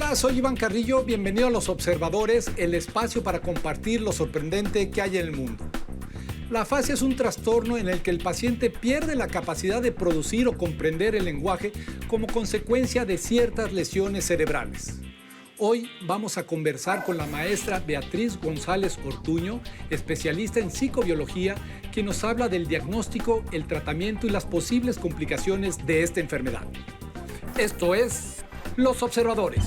Hola, soy Iván Carrillo, bienvenido a Los Observadores, el espacio para compartir lo sorprendente que hay en el mundo. La afasia es un trastorno en el que el paciente pierde la capacidad de producir o comprender el lenguaje como consecuencia de ciertas lesiones cerebrales. Hoy vamos a conversar con la maestra Beatriz González Ortuño, especialista en psicobiología, quien nos habla del diagnóstico, el tratamiento y las posibles complicaciones de esta enfermedad. Esto es Los Observadores.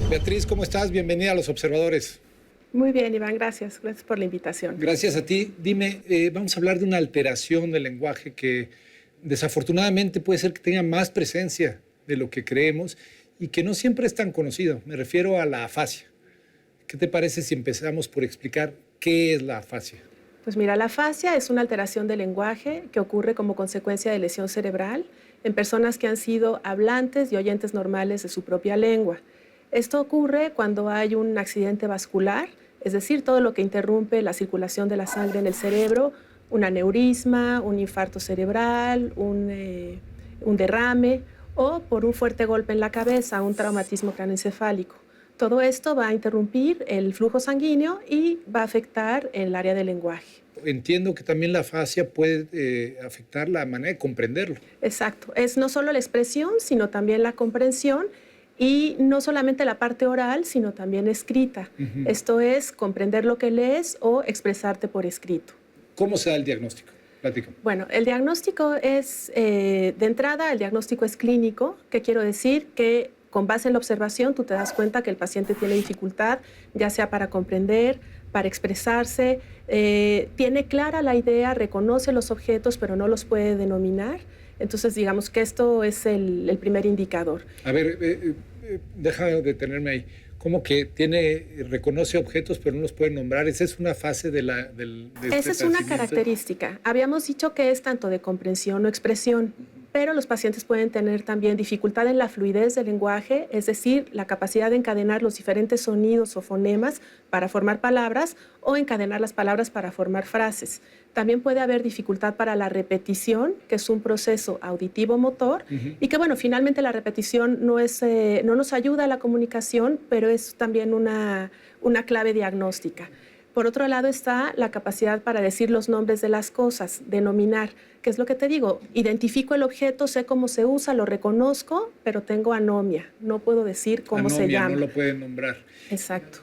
Beatriz, ¿cómo estás? Bienvenida a Los Observadores. Muy bien, Iván, gracias. Gracias por la invitación. Gracias a ti. Dime, vamos a hablar de una alteración del lenguaje que desafortunadamente puede ser que tenga más presencia de lo que creemos y que no siempre es tan conocida. Me refiero a la afasia. ¿Qué te parece si empezamos por explicar qué es la afasia? Pues mira, la afasia es una alteración del lenguaje que ocurre como consecuencia de lesión cerebral en personas que han sido hablantes y oyentes normales de su propia lengua. Esto ocurre cuando hay un accidente vascular, es decir, todo lo que interrumpe la circulación de la sangre en el cerebro, un aneurisma, un infarto cerebral, un derrame o por un fuerte golpe en la cabeza, un traumatismo craneoencefálico. Todo esto va a interrumpir el flujo sanguíneo y va a afectar el área del lenguaje. Entiendo que también la afasia puede afectar la manera de comprenderlo. Exacto. Es no solo la expresión, sino también la comprensión y no solamente la parte oral, sino también escrita. Esto es comprender lo que lees o expresarte por escrito. ¿Cómo se da el diagnóstico? Platícame. Bueno, el diagnóstico es, de entrada, el diagnóstico es clínico. ¿Qué quiero decir? Que con base en la observación, tú te das cuenta que el paciente tiene dificultad, ya sea para comprender, para expresarse, tiene clara la idea, reconoce los objetos, pero no los puede denominar. Entonces, digamos que esto es el primer indicador. A ver, deja de detenerme ahí. ¿Cómo que reconoce objetos, pero no los puede nombrar? ¿Esa es una fase de Esa es una característica. Habíamos dicho que es tanto de comprensión o expresión. Pero los pacientes pueden tener también dificultad en la fluidez del lenguaje, es decir, la capacidad de encadenar los diferentes sonidos o fonemas para formar palabras o encadenar las palabras para formar frases. También puede haber dificultad para la repetición, que es un proceso auditivo-motor, y que, bueno, finalmente la repetición no nos ayuda a la comunicación, pero es también una clave diagnóstica. Por otro lado está la capacidad para decir los nombres de las cosas, denominar, que es lo que te digo, identifico el objeto, sé cómo se usa, lo reconozco, pero tengo anomia, no puedo decir cómo se llama. No lo pueden nombrar. Exacto.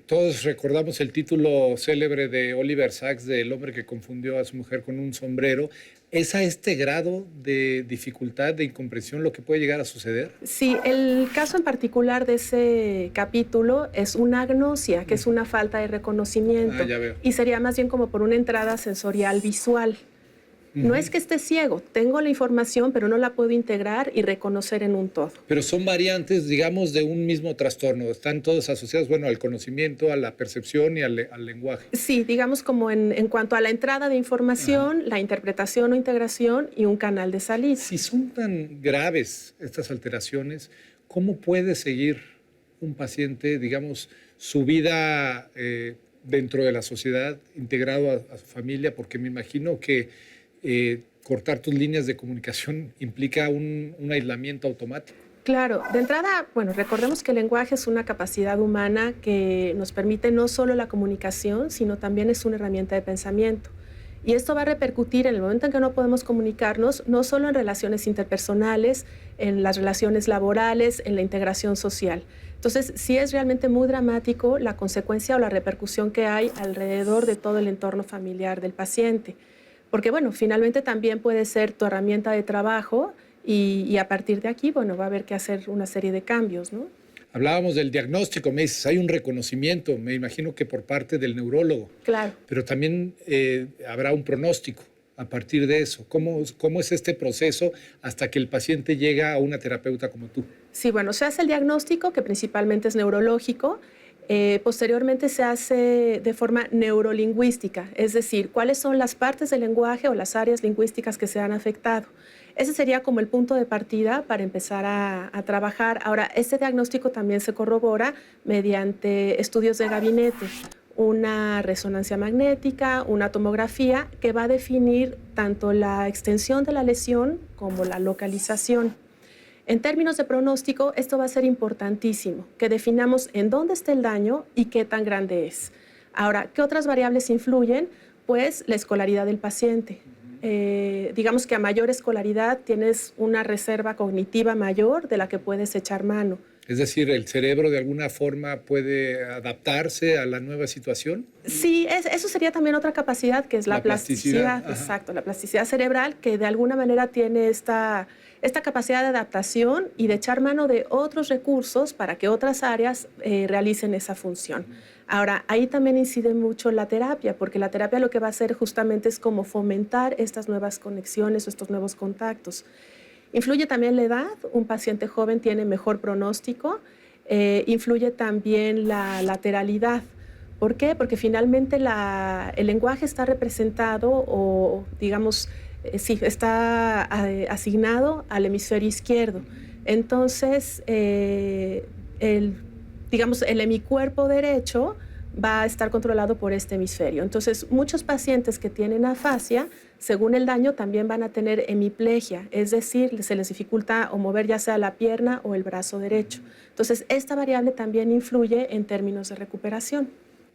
Todos recordamos el título célebre de Oliver Sacks de El hombre que confundió a su mujer con un sombrero. ¿Es a este grado de dificultad, de incomprensión lo que puede llegar a suceder? Sí, el caso en particular de ese capítulo es una agnosia, que es una falta de reconocimiento. Ya veo. Y sería más bien como por una entrada sensorial visual. No es que esté ciego, tengo la información, pero no la puedo integrar y reconocer en un todo. Pero son variantes, digamos, de un mismo trastorno. Están todos asociados, bueno, al conocimiento, a la percepción y al lenguaje. Sí, digamos como en cuanto a la entrada de información, la interpretación o integración y un canal de salida. Si son tan graves estas alteraciones, ¿cómo puede seguir un paciente, digamos, su vida dentro de la sociedad, integrado a su familia? Porque me imagino que cortar tus líneas de comunicación implica un aislamiento automático. Claro, de entrada, bueno, recordemos que el lenguaje es una capacidad humana que nos permite no solo la comunicación, sino también es una herramienta de pensamiento. Y esto va a repercutir en el momento en que no podemos comunicarnos, no solo en relaciones interpersonales, en las relaciones laborales, en la integración social. Entonces, sí es realmente muy dramático la consecuencia o la repercusión que hay alrededor de todo el entorno familiar del paciente. Porque, bueno, finalmente también puede ser tu herramienta de trabajo y a partir de aquí, bueno, va a haber que hacer una serie de cambios, ¿no? Hablábamos del diagnóstico, me dices, hay un reconocimiento, me imagino que por parte del neurólogo. Claro. Pero también habrá un pronóstico a partir de eso. ¿Cómo es este proceso hasta que el paciente llega a una terapeuta como tú? Sí, bueno, se hace el diagnóstico, que principalmente es neurológico. Posteriormente se hace de forma neurolingüística, es decir, cuáles son las partes del lenguaje o las áreas lingüísticas que se han afectado. Ese sería como el punto de partida para empezar a trabajar. Ahora, este diagnóstico también se corrobora mediante estudios de gabinete. una resonancia magnética, una tomografía que va a definir tanto la extensión de la lesión como la localización. En términos de pronóstico, esto va a ser importantísimo, que definamos en dónde está el daño y qué tan grande es. Ahora, ¿qué otras variables influyen? Pues la escolaridad del paciente. Digamos que a mayor escolaridad tienes una reserva cognitiva mayor de la que puedes echar mano. Es decir, ¿el cerebro de alguna forma puede adaptarse a la nueva situación? Sí, eso sería también otra capacidad, que es la plasticidad. Exacto, la plasticidad cerebral, que de alguna manera tiene esta capacidad de adaptación y de echar mano de otros recursos para que otras áreas realicen esa función. Ahora, ahí también incide mucho la terapia, porque la terapia lo que va a hacer justamente es como fomentar estas nuevas conexiones o estos nuevos contactos. Influye también la edad, un paciente joven tiene mejor pronóstico, influye también la lateralidad. ¿Por qué? Porque finalmente el lenguaje está representado o, digamos, sí, está asignado al hemisferio izquierdo. Entonces, digamos, el hemicuerpo derecho va a estar controlado por este hemisferio. Entonces, muchos pacientes que tienen afasia, según el daño, también van a tener hemiplegia, es decir, se les dificulta o mover ya sea la pierna o el brazo derecho. Entonces, esta variable también influye en términos de recuperación.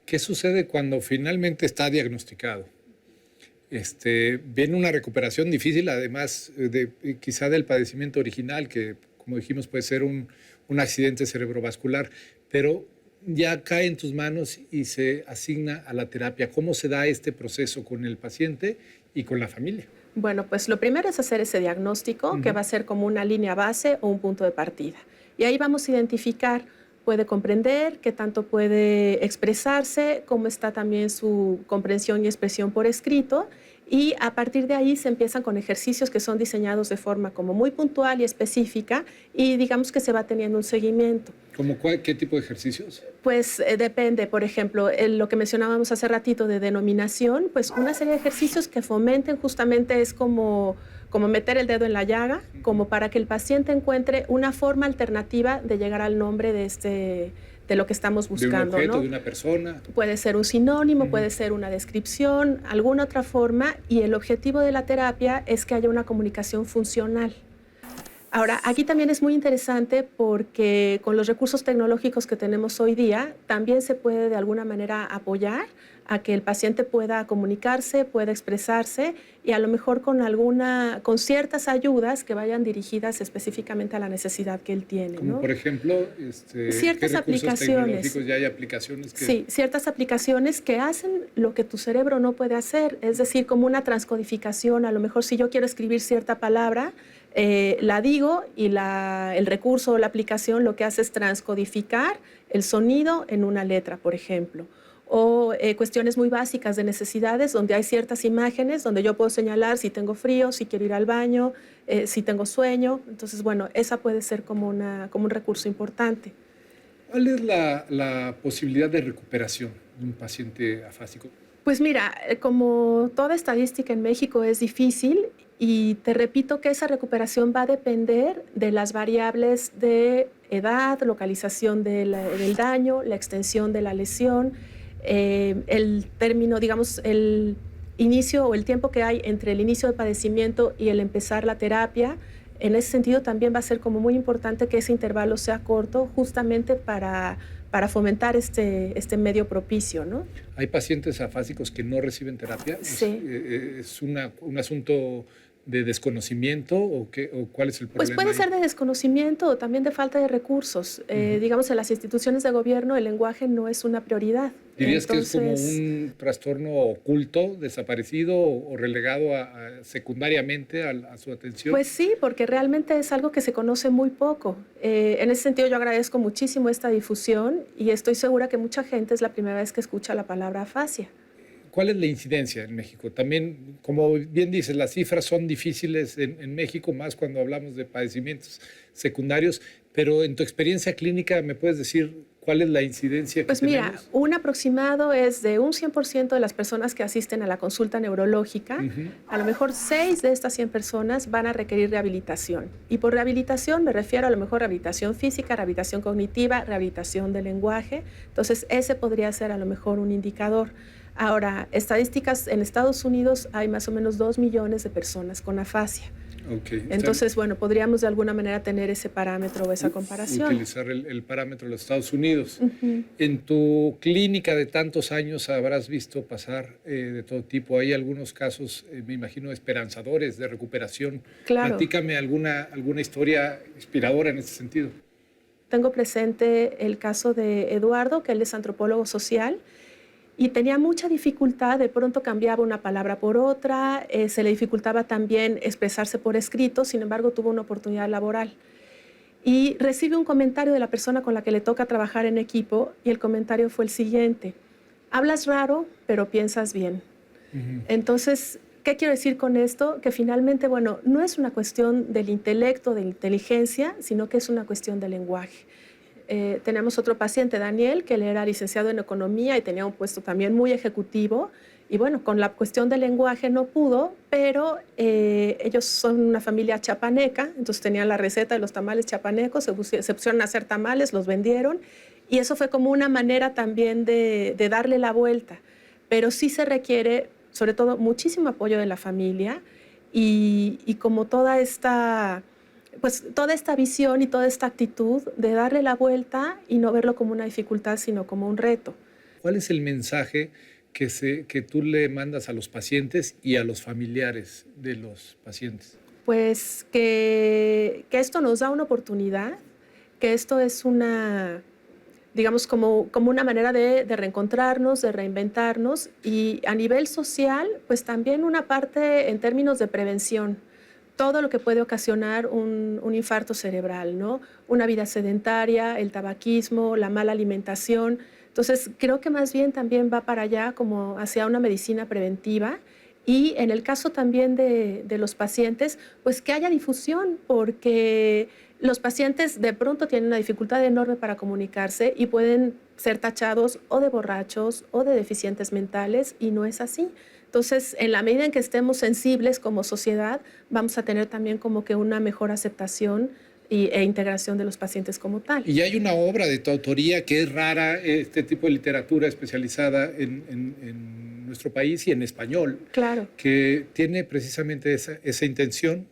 ¿Qué sucede cuando finalmente está diagnosticado? Viene una recuperación difícil, además quizá del padecimiento original, que como dijimos puede ser un accidente cerebrovascular, pero ya cae en tus manos y se asigna a la terapia. ¿Cómo se da este proceso con el paciente y con la familia? Bueno, pues lo primero es hacer ese diagnóstico, que va a ser como una línea base o un punto de partida. Y ahí vamos a identificar, puede comprender, qué tanto puede expresarse, cómo está también su comprensión y expresión por escrito. Y a partir de ahí se empiezan con ejercicios que son diseñados de forma como muy puntual y específica y digamos que se va teniendo un seguimiento. ¿Qué tipo de ejercicios? Pues depende, por ejemplo, lo que mencionábamos hace ratito de denominación, pues una serie de ejercicios que fomenten justamente es como meter el dedo en la llaga, como para que el paciente encuentre una forma alternativa de llegar al nombre de lo que estamos buscando. De un objeto, ¿no? De una persona. Puede ser un sinónimo, puede ser una descripción, alguna otra forma, y el objetivo de la terapia es que haya una comunicación funcional. Ahora, aquí también es muy interesante porque con los recursos tecnológicos que tenemos hoy día, también se puede de alguna manera apoyar a que el paciente pueda comunicarse, pueda expresarse y a lo mejor con ciertas ayudas que vayan dirigidas específicamente a la necesidad que él tiene. Como ¿no? por ejemplo, ciertas aplicaciones. Ya hay aplicaciones que... Sí, ciertas aplicaciones que hacen lo que tu cerebro no puede hacer, es decir, como una transcodificación. A lo mejor si yo quiero escribir cierta palabra, la digo y el recurso o la aplicación lo que hace es transcodificar el sonido en una letra, por ejemplo. O cuestiones muy básicas de necesidades donde hay ciertas imágenes donde yo puedo señalar si tengo frío, si quiero ir al baño, si tengo sueño. Entonces, bueno, esa puede ser como un recurso importante. ¿Cuál es la posibilidad de recuperación de un paciente afásico? Pues mira, como toda estadística en México es difícil y te repito que esa recuperación va a depender de las variables de edad, localización del daño, la extensión de la lesión, el término, digamos, el inicio o el tiempo que hay entre el inicio del padecimiento y el empezar la terapia. En ese sentido también va a ser como muy importante que ese intervalo sea corto justamente para fomentar este medio propicio, ¿no? ¿Hay pacientes afásicos que no reciben terapia? Sí. ¿Es un asunto de desconocimiento o cuál es el problema? Pues puede ser de desconocimiento o también de falta de recursos. Digamos, en las instituciones de gobierno el lenguaje no es una prioridad. ¿Dirías que es como un trastorno oculto, desaparecido o relegado secundariamente a su atención? Pues sí, porque realmente es algo que se conoce muy poco. En ese sentido yo agradezco muchísimo esta difusión y estoy segura que mucha gente es la primera vez que escucha la palabra afasia. ¿cuál es la incidencia en México? También, como bien dices, las cifras son difíciles en México, más cuando hablamos de padecimientos secundarios, pero en tu experiencia clínica, ¿me puedes decir cuál es la incidencia que tenemos? Pues mira, un aproximado es de un 100% de las personas que asisten a la consulta neurológica, a lo mejor 6 de estas 100 personas van a requerir rehabilitación. Y por rehabilitación me refiero a lo mejor rehabilitación física, rehabilitación cognitiva, rehabilitación del lenguaje. Entonces, ese podría ser a lo mejor un indicador. Ahora, estadísticas en Estados Unidos hay más o menos 2 millones de personas con afasia. Okay. Entonces, bueno, podríamos de alguna manera tener ese parámetro o esa comparación. Utilizar el parámetro de los Estados Unidos. En tu clínica de tantos años habrás visto pasar de todo tipo. Hay algunos casos, me imagino, esperanzadores de recuperación. Claro. Platícame alguna historia inspiradora en ese sentido. Tengo presente el caso de Eduardo, que él es antropólogo social, y tenía mucha dificultad, de pronto cambiaba una palabra por otra, se le dificultaba también expresarse por escrito, sin embargo tuvo una oportunidad laboral. Y recibe un comentario de la persona con la que le toca trabajar en equipo, y el comentario fue el siguiente: hablas raro, pero piensas bien. Entonces, ¿qué quiero decir con esto? Que finalmente, bueno, no es una cuestión del intelecto, de la inteligencia, sino que es una cuestión del lenguaje. Tenemos otro paciente, Daniel, que él era licenciado en economía y tenía un puesto también muy ejecutivo. Y bueno, con la cuestión del lenguaje no pudo, pero ellos son una familia chapaneca, entonces tenían la receta de los tamales chapanecos, se pusieron a hacer tamales, los vendieron, y eso fue como una manera también de darle la vuelta. Pero sí se requiere, sobre todo, muchísimo apoyo de la familia y como toda esta visión y toda esta actitud de darle la vuelta y no verlo como una dificultad, sino como un reto. ¿Cuál es el mensaje que tú le mandas a los pacientes y a los familiares de los pacientes? Pues que esto nos da una oportunidad, que esto es una, digamos, como una manera de reencontrarnos, de reinventarnos, y a nivel social, pues también una parte en términos de prevención. Todo lo que puede ocasionar un infarto cerebral, ¿no? Una vida sedentaria, el tabaquismo, la mala alimentación. Entonces, creo que más bien también va para allá como hacia una medicina preventiva. Y en el caso también de los pacientes, pues que haya difusión, porque los pacientes de pronto tienen una dificultad enorme para comunicarse y pueden ser tachados o de borrachos o de deficientes mentales, y no es así. Entonces, en la medida en que estemos sensibles como sociedad, vamos a tener también como que una mejor aceptación e integración de los pacientes como tal. Y hay una obra de tu autoría que es rara, este tipo de literatura especializada en nuestro país y en español. Claro. Que tiene precisamente esa intención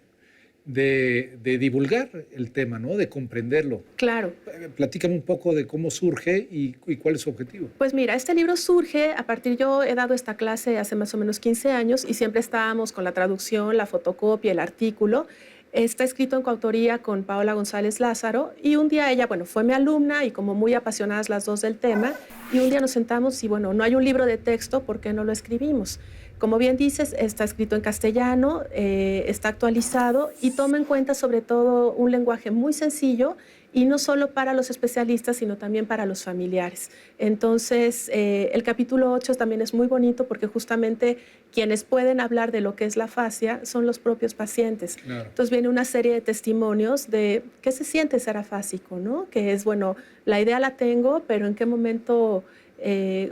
de divulgar el tema, ¿no? De comprenderlo. Claro. Platícame un poco de cómo surge y cuál es su objetivo. Pues mira, este libro surge a partir, yo he dado esta clase hace más o menos 15 años y siempre estábamos con la traducción, la fotocopia, el artículo. Está escrito en coautoría con Paola González Lázaro, y un día ella, bueno, fue mi alumna y como muy apasionadas las dos del tema, y un día nos sentamos y bueno, no hay un libro de texto, ¿por qué no lo escribimos? Como bien dices, está escrito en castellano, está actualizado y toma en cuenta sobre todo un lenguaje muy sencillo, y no solo para los especialistas, sino también para los familiares. Entonces, el capítulo 8 también es muy bonito porque justamente quienes pueden hablar de lo que es la afasia son los propios pacientes. Claro. Entonces viene una serie de testimonios de qué se siente ser afásico, ¿no? Que es, bueno, la idea la tengo, pero en qué momento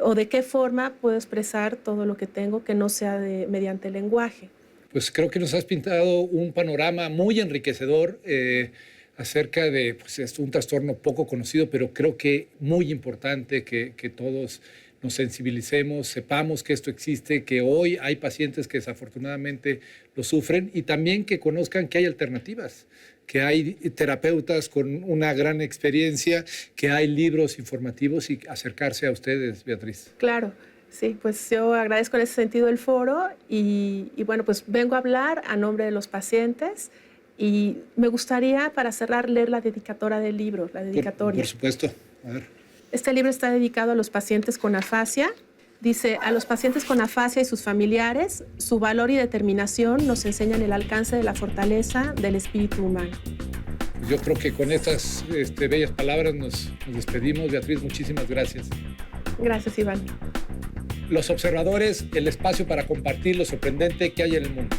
o de qué forma puedo expresar todo lo que tengo que no sea mediante el lenguaje. Pues creo que nos has pintado un panorama muy enriquecedor acerca de es un trastorno poco conocido, pero creo que muy importante que todos nos sensibilicemos, sepamos que esto existe, que hoy hay pacientes que desafortunadamente lo sufren, y también que conozcan que hay alternativas, que hay terapeutas con una gran experiencia, que hay libros informativos, y acercarse a ustedes, Beatriz. Claro. Sí, pues yo agradezco en ese sentido el foro y bueno, pues vengo a hablar a nombre de los pacientes. Y me gustaría, para cerrar, leer la dedicatoria del libro, la dedicatoria. Por supuesto. A ver. Este libro está dedicado a los pacientes con afasia. Dice: a los pacientes con afasia y sus familiares, su valor y determinación nos enseñan el alcance de la fortaleza del espíritu humano. Yo creo que con estas bellas palabras nos despedimos. Beatriz, muchísimas gracias. Gracias, Iván. Los observadores, el espacio para compartir lo sorprendente que hay en el mundo.